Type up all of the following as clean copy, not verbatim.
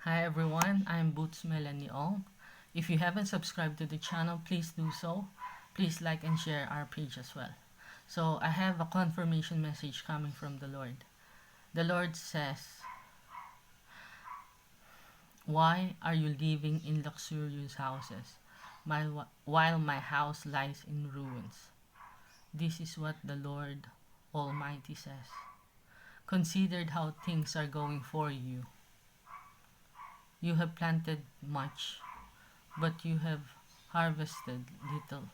Hi everyone, I'm Boots Melanie Ong. If you haven't subscribed to the channel, please do so. Please like and share our page as well. So I have a confirmation message coming from the Lord. The Lord says, "Why are you living in luxurious houses while my house lies in ruins?" This is what the Lord Almighty says. Consider how things are going for you. You have planted much, but you have harvested little.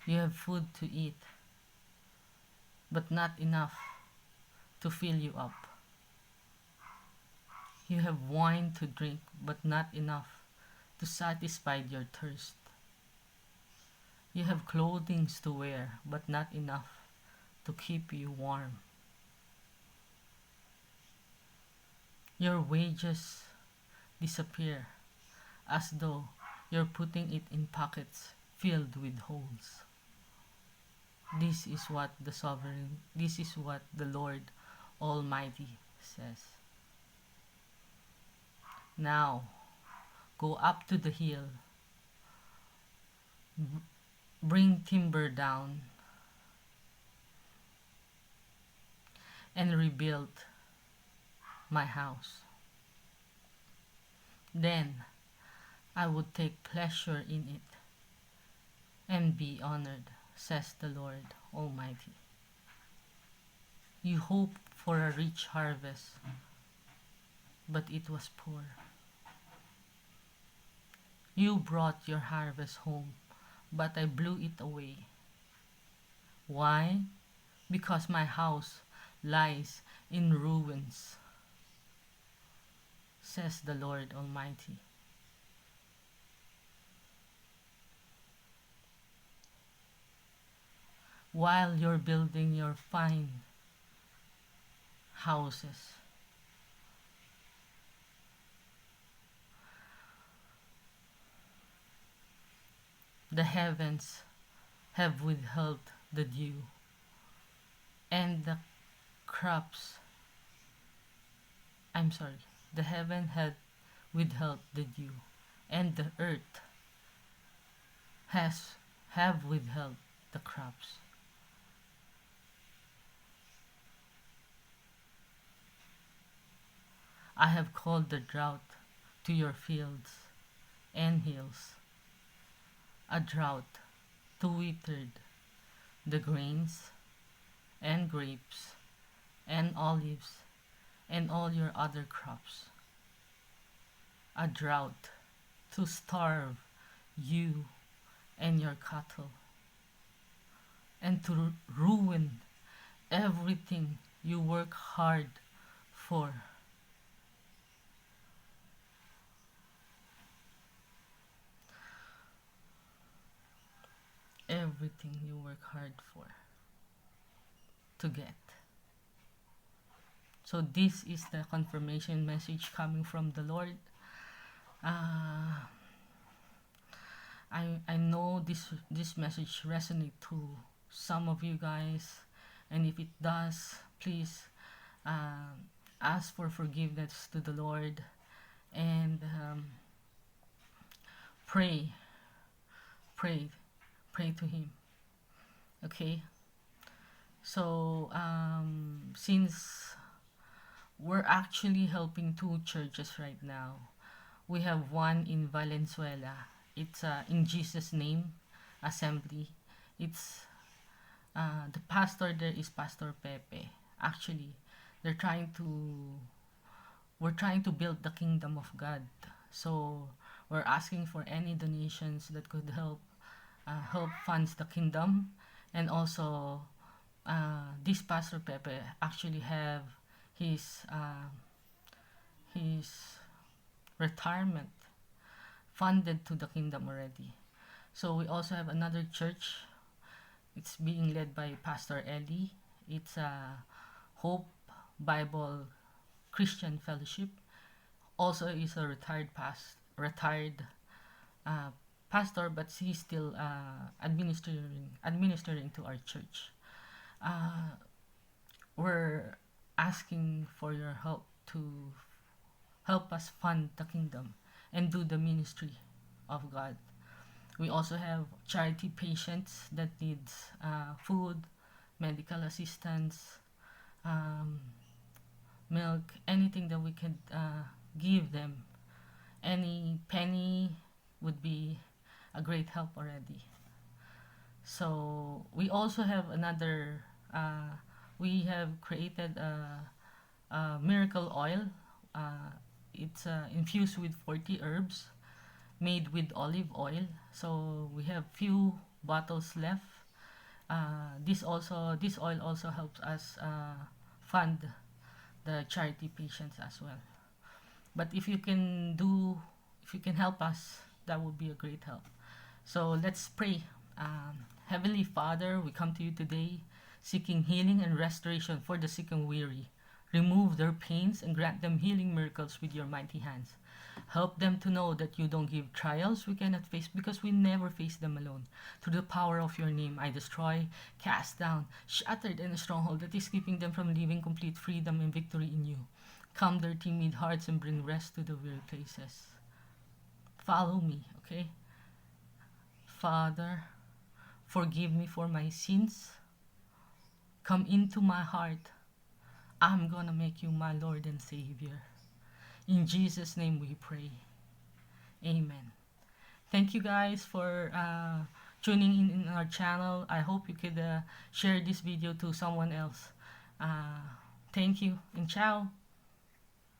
You have food to eat, but not enough to fill you up. You have wine to drink, but not enough to satisfy your thirst. You have clothing to wear, but not enough to keep you warm. Your wages disappear as though you're putting it in pockets filled with holes. This is what the Lord Almighty says. Now, go up to the hill, bring timber down, and rebuild my house. Then I would take pleasure in it and be honored, says the Lord Almighty. You hoped for a rich harvest, but it was poor. You brought your harvest home, but I blew it away. Why? Because my house lies in ruins, says the Lord Almighty. While you're building your fine houses, the heavens have withheld the dew, and the crops, I'm sorry, the heaven had withheld the dew, and the earth has have withheld the crops. I have called the drought to your fields and hills, a drought to withered the grains and grapes and olives and all your other crops, a drought to starve you and your cattle, and to ruin everything you work hard for. Everything you work hard for to get. So this is the confirmation message coming from the Lord. Uh, I know this message resonates to some of you guys, and if it does, please ask for forgiveness to the Lord and pray, pray, pray to Him. Okay. So since we're actually helping two churches right now, we have one in Valenzuela. It's In Jesus Name Assembly. It's the pastor there is Pastor Pepe. Actually, they're trying to we're trying to build the kingdom of God. So we're asking for any donations that could help funds the kingdom, and also this Pastor Pepe actually have his his retirement funded to the kingdom already. So we also have another church. It's being led by Pastor Ellie. It's Hope Bible Christian Fellowship. Also is a retired uh, pastor, but he's still administering to our church. We're asking for your help to help us fund the kingdom and do the ministry of God. We also have charity patients that needs food, medical assistance, um, milk, anything that we could give them. Any penny would be a great help already. So we also have another. We have created a miracle oil. It's infused with 40 herbs, made with olive oil. So we have few bottles left. This oil also helps us fund the charity patients as well. But if you can help us, that would be a great help. So let's pray. Heavenly Father, we come to you today seeking healing and restoration for the sick and weary. Remove their pains and grant them healing miracles with your mighty hands. Help them to know that you don't give trials we cannot face because we never face them alone. Through the power of your name, I destroy, cast down, shattered any stronghold that is keeping them from living complete freedom and victory in you. Calm their timid hearts and bring rest to the weary places. Follow me, okay? Father, forgive me for my sins. Come into my heart. I'm gonna make you my Lord and Savior. In Jesus' name we pray. Amen. Thank you guys for tuning in our channel. I hope you could share this video to someone else. Thank you and ciao.